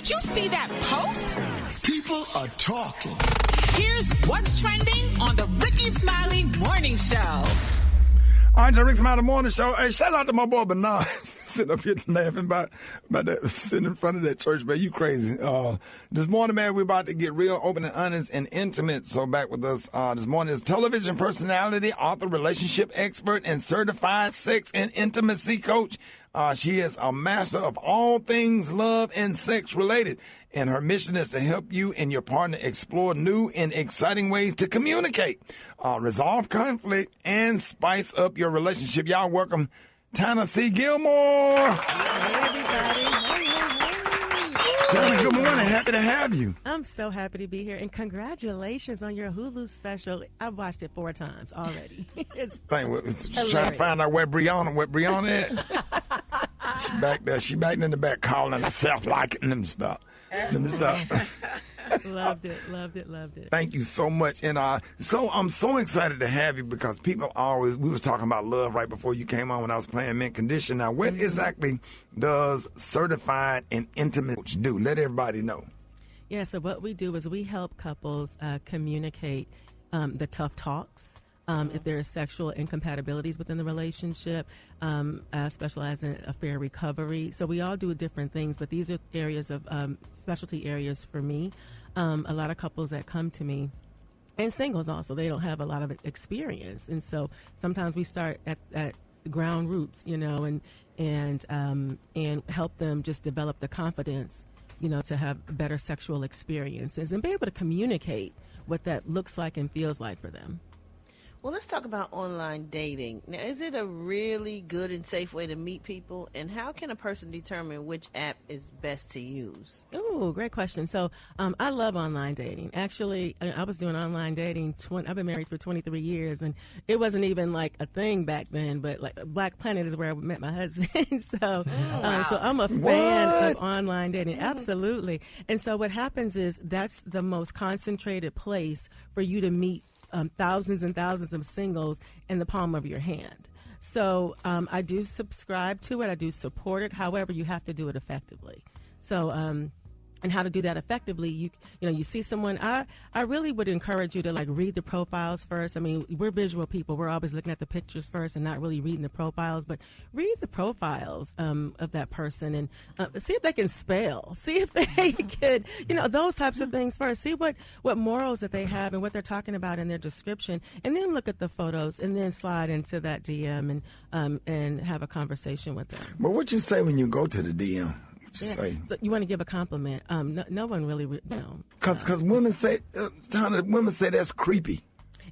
Did you see that post? People are talking. Here's what's trending on the Rickey Smiley Morning Show. All right, Rickey Smiley Morning Show. Hey, shout out to my boy Bernard sitting up here laughing about that, sitting in front of that church, man. You crazy. This morning, man, we're about to get real open and honest and intimate. So back with us this morning is television personality, author, relationship expert, and certified sex and intimacy coach. She is a master of all things love and sex related. And her mission is to help you and your partner explore new and exciting ways to communicate, resolve conflict, and spice up your relationship. Y'all welcome Tana C. Gilmore. Hey, everybody. Hey. Tana, good morning. Happy to have you. I'm so happy to be here. And congratulations on your Hulu special. I've watched it 4 times already. It's trying to find out where Brianna at. She back there. She back in the back calling herself liking them stuff. Loved it. Thank you so much. And so I'm so excited to have you because people always, we was talking about love right before you came on when I was playing Mint Condition. Now, what exactly does certified and intimate coach do? Let everybody know. Yeah, so what we do is we help couples communicate the tough talks. If there are sexual incompatibilities within the relationship, specialize in affair recovery. So we all do different things, but these are areas of specialty areas for me. A lot of couples that come to me, and singles also, they don't have a lot of experience. And so sometimes we start at the ground roots, and help them just develop the confidence, to have better sexual experiences and be able to communicate what that looks like and feels like for them. Well, let's talk about online dating. Now, is it a really good and safe way to meet people? And how can a person determine which app is best to use? Oh, great question. So I love online dating. Actually, I was doing online dating. I've been married for 23 years, and it wasn't even like a thing back then. But like Black Planet is where I met my husband. So I'm a fan of online dating. Absolutely. And so what happens is that's the most concentrated place for you to meet thousands and thousands of singles in the palm of your hand. So I do subscribe to it. I do support it. However, you have to do it effectively. So and how to do that effectively, you see someone, I really would encourage you to read the profiles first. I mean, we're visual people. We're always looking at the pictures first and not really reading the profiles, but read the profiles of that person and see if they can spell, see if they could, those types of things first. See what morals that they have and what they're talking about in their description, and then look at the photos and then slide into that DM and have a conversation with them. But what you say when you go to the DM? Say. So you want to give a compliment. No one really, Because women say that's creepy.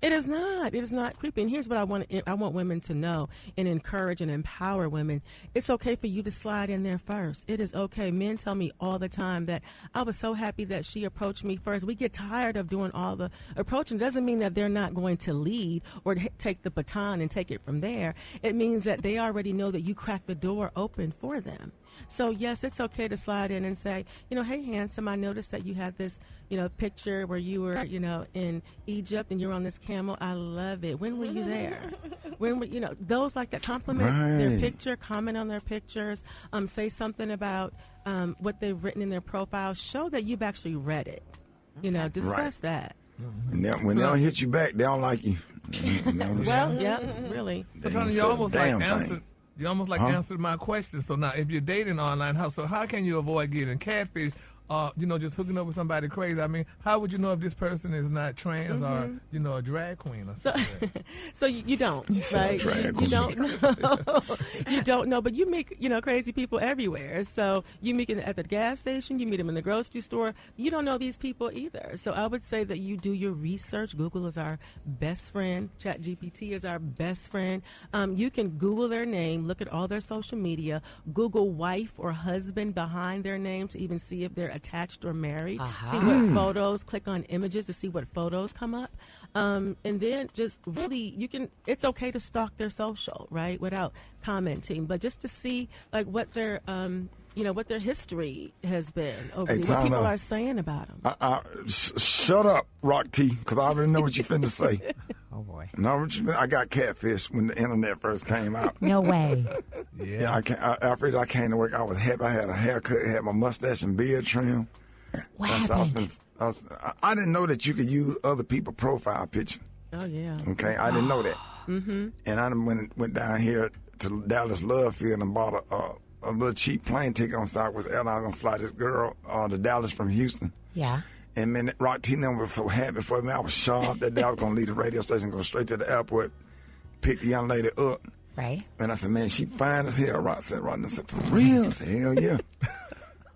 It is not. It is not creepy. And here's what I want women to know and encourage and empower women. It's okay for you to slide in there first. It is okay. Men tell me all the time that I was so happy that she approached me first. We get tired of doing all the approaching. It doesn't mean that they're not going to lead or take the baton and take it from there. It means that they already know that you cracked the door open for them. So, yes, it's okay to slide in and say, hey, handsome, I noticed that you had this, picture where you were, in Egypt and you're on this camel. I love it. When were you there? When were, those like that compliment their picture, comment on their pictures, say something about what they've written in their profile. Show that you've actually read it. Discuss that. And when they don't hit you back, they don't like you. Well, yeah, really. But Tony, you almost answered my question. So now, if you're dating online, how can you avoid getting catfish? Just hooking up with somebody crazy. I mean, how would you know if this person is not trans or, a drag queen or something? So you don't, right? You don't know. You don't know, but you meet, crazy people everywhere. So you meet them at the gas station, you meet them in the grocery store. You don't know these people either. So I would say that you do your research. Google is our best friend. ChatGPT is our best friend. You can Google their name, look at all their social media, Google wife or husband behind their name to even see if they're attached or married. See what photos, click on images to see what photos come up. And then just really, it's okay to stalk their social, right, without commenting, but just to see what their what their history has been over what people are saying about them. Shut up, Rock T, because I already know what you're finna say. Oh, boy. No, I got catfish when the internet first came out. No way. Yeah, after I came to work, I was happy. I had a haircut, had my mustache and beard trim. What happened? I didn't know that you could use other people's profile picture. Oh, yeah. Okay, I didn't know that. Mm-hmm. And I went down here to Dallas Love Field and bought a little cheap plane ticket on Southwest Airlines. I was going to fly this girl to Dallas from Houston. Yeah. And man, Rock T was so happy for me. I was sharp that day. I was going to leave the radio station, go straight to the airport, pick the young lady up. Right. And I said, man, she fine as hell. Rock said, for real? I said, hell yeah.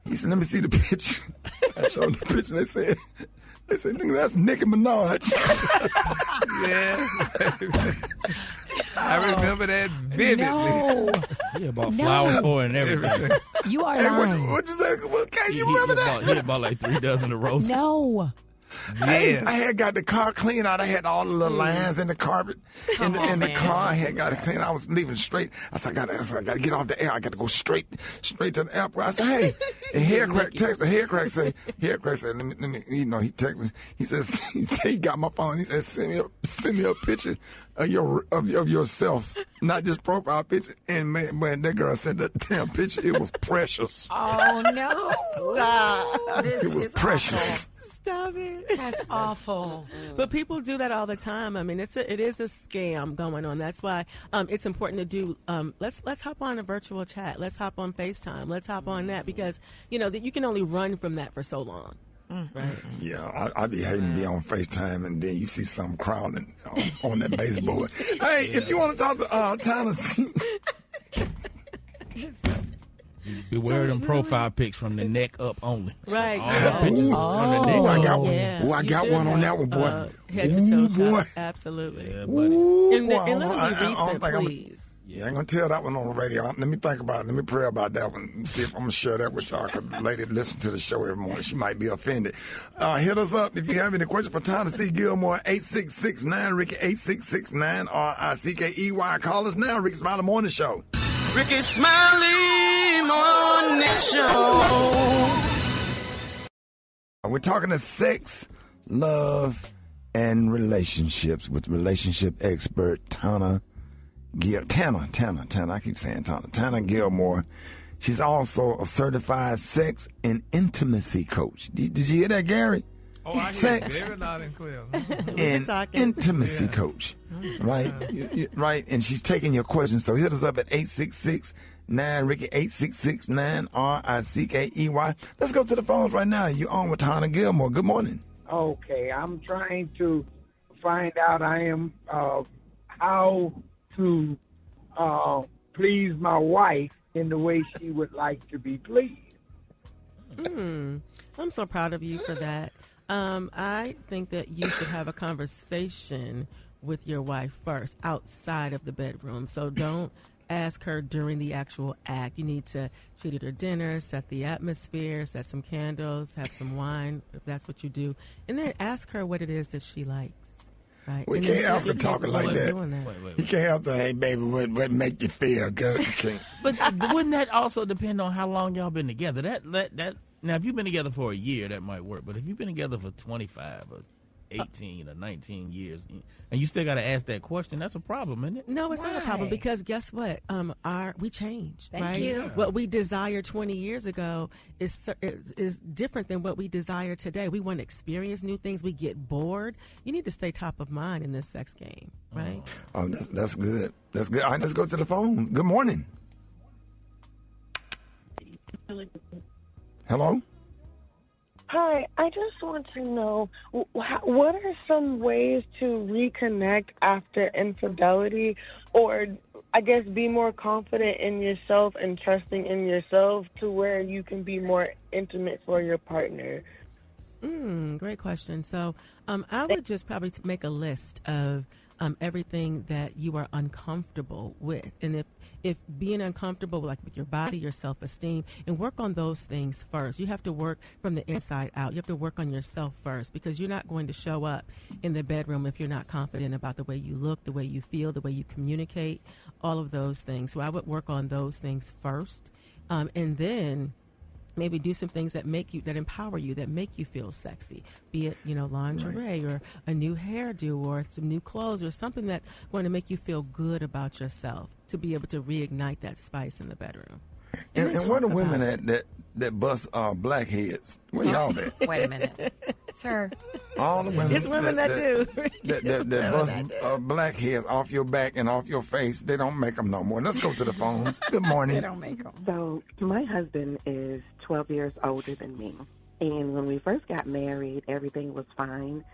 He said, let me see the picture. I showed the picture. They said, nigga, that's Nicki Minaj. Yeah. I remember that vividly. No. He bought flowers for it and everything. You are Hey, lying. what'd you say? Can you remember that? He bought like 3 dozen of roses. No. Yes. I had got the car clean out. I had all the little lines in the carpet in the car. I had got it clean. I was leaving straight. I said, I got to get off the air. I got to go straight to the airport. I said, hey, and Haircrack texted. Haircrack said, let me, he texted me. He says, he got my phone. He said, send me a picture of yourself, not just profile picture. And man, that girl sent that damn picture. It was precious. Oh, no. Stop. This It was is precious. awful. Stop it. That's awful. But people do that all the time. I mean, it is a scam going on. That's why it's important to do. Let's hop on a virtual chat. Let's hop on FaceTime. Let's hop on that because that you can only run from that for so long. Right. Yeah, I be hating to be on FaceTime and then you see some crowding on that baseboard. Hey, if you want to talk to Tennessee. Beware them profile pics from the neck up only. Right. All the pictures from the neck Ooh, I up. got one. Yeah. Ooh, I You got should one on have, that one, boy. Head to toe boy. shots. Absolutely. Yeah, buddy. Ooh, And boy, let me I don't recent, think please. I ain't gonna tell that one on the radio. Let me think about it. Let me pray about that one and see if I'm gonna share that with y'all. Cause the lady listen to the show every morning. She might be offended. Hit us up if you have any questions for Tennessee Gilmore. 866-9-RICKY 866-9-RICKEY. Call us now. Rickey Smiley Morning Show. Rickey Smiley Morning Show. We're talking to sex, love, and relationships with relationship expert Tana. I keep saying Tana Gilmore. She's also a certified sex and intimacy coach. Did you hear that, Gary? Oh, I hear it very loud and clear. And intimacy coach, right? Right, and she's taking your questions. So hit us up at 866-9-RICKY 866-9-RICKEY. Let's go to the phones right now. You're on with Tana Gilmore. Good morning. Okay, I'm trying to find out how to please my wife in the way she would like to be pleased. I'm so proud of you for that. I think that you should have a conversation with your wife first outside of the bedroom. So don't ask her during the actual act. You need to treat her dinner, set the atmosphere, set some candles, have some wine, if that's what you do, and then ask her what it is that she likes. Right. We can't have to talk like that. You can't have to, hey, baby, what make you feel good? You can't. But wouldn't that also depend on how long y'all been together? That now, if you've been together for a year, that might work. But if you've been together for 25 or 18 or 19 years, and you still got to ask that question, that's a problem, isn't it? No, it's not a problem because guess what? We change. Thank right? you. What we desired 20 years ago is different than what we desire today. We want to experience new things. We get bored. You need to stay top of mind in this sex game, right? Oh, that's good. That's good. All right, let's go to the phone. Good morning. Hello? Hi, I just want to know, what are some ways to reconnect after infidelity, or I guess be more confident in yourself and trusting in yourself to where you can be more intimate for your partner? Great question. So I would just probably make a list of everything that you are uncomfortable with. And if being uncomfortable with your body, your self-esteem, and work on those things first. You have to work from the inside out. You have to work on yourself first because you're not going to show up in the bedroom if you're not confident about the way you look, the way you feel, the way you communicate, all of those things. So I would work on those things first. And then maybe do some things that empower you, that make you feel sexy, be it, lingerie or a new hairdo or some new clothes or something that's going to make you feel good about yourself, to be able to reignite that spice in the bedroom. And where the women that bust blackheads? Where y'all at? Wait a minute. Sir. All the women. It's women that do. That bust blackheads off your back and off your face. They don't make them no more. Let's go to the phones. Good morning. They don't make them. So my husband is 12 years older than me. And when we first got married, everything was fine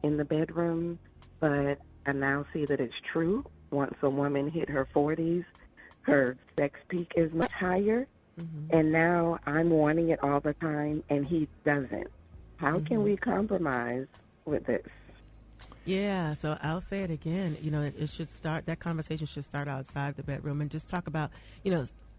in the bedroom. But I now see that it's true. Once a woman hit her 40s, her sex peak is much higher. Mm-hmm. And now I'm wanting it all the time, and he doesn't. How can we compromise with this? Yeah, so I'll say it again. It should start, that conversation should start outside the bedroom, and just talk about,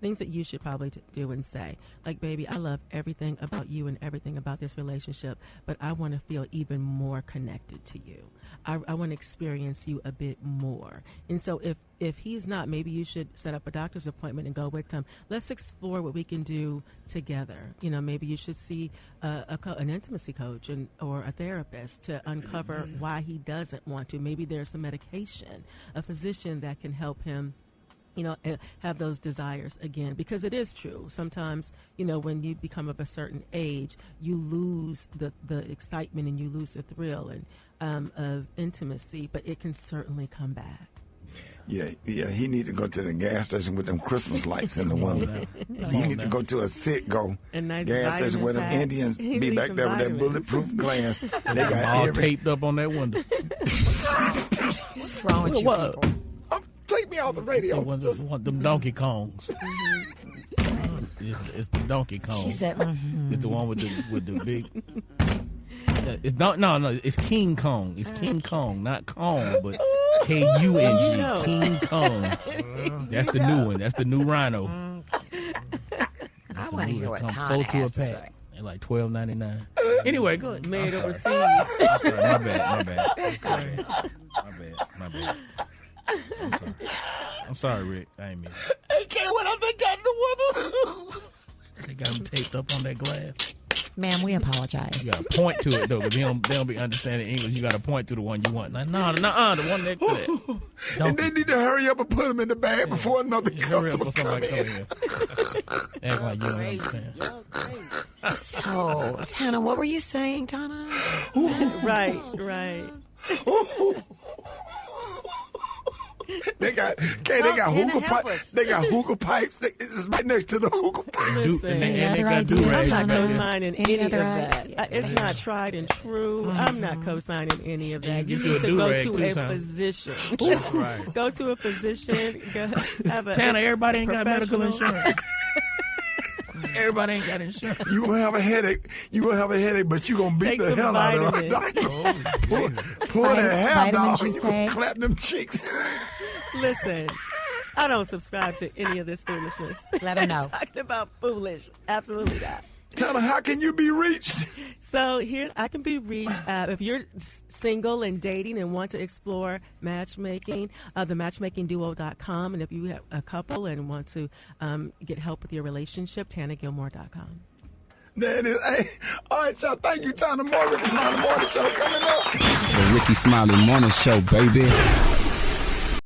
things that you should probably do and say. Like, baby, I love everything about you and everything about this relationship, but I want to feel even more connected to you. I want to experience you a bit more. And so if he's not, maybe you should set up a doctor's appointment and go with him. Let's explore what we can do together. Maybe you should see an intimacy coach or a therapist to uncover why he doesn't want to. Maybe there's some medication, a physician that can help him have those desires again, because it is true. Sometimes, when you become of a certain age, you lose the excitement and you lose the thrill of intimacy, but it can certainly come back. Yeah, he need to go to the gas station with them Christmas lights in the window. He need to go to a Sitco gas station where them Indians be back there with that bulletproof glass. They got all taped up on that window. What's wrong with you people? Take me off the radio. Want them Donkey Kongs. It's the Donkey Kong. She said, It's the one with the big. It's King Kong. It's King Kong, not Kong, but K-U-N-G. King Kong. That's the new one. That's the new Rhino. I want to hear what Todd has to say. They're like $12.99. Anyway, go ahead. Made overseas. I'm sorry. My bad. I'm sorry, Rick. I ain't mean it. Hey, can't wait up they got the woman. They got them taped up on that glass. Ma'am, we apologize. You got to point to it, though, because they don't be understanding English. You got to point to the one you want. Like, no, the one next to that. And they need to hurry up and put them in the bag before another customer comes in. Act like you don't understand. So, Tana, what were you saying, Tana? Right. They got hookah pipes. They got hookah pipes. It's right next to the hookah pipe. Listen, and I'm not co-signing any of idea? that. It's not tried and true. I'm not co-signing any of that. You need to go to a physician. Right. Go to a physician. Tana, everybody ain't got medical insurance. Everybody ain't got insurance. You will have a headache. But you gonna beat the hell out of her. Pull that hair down. Clap them cheeks. Listen, I don't subscribe to any of this foolishness. Let her know. Talking about foolish. Absolutely not. Tell her, how can you be reached? So here, I can be reached if you're single and dating and want to explore matchmaking, thematchmakingduo.com. And if you have a couple and want to get help with your relationship, TanaGilmore.com. There it is. Hey, all right, y'all. Thank you, Tana Moore. Rickey Smiley Morning Show coming up. The Rickey Smiley Morning Show, baby.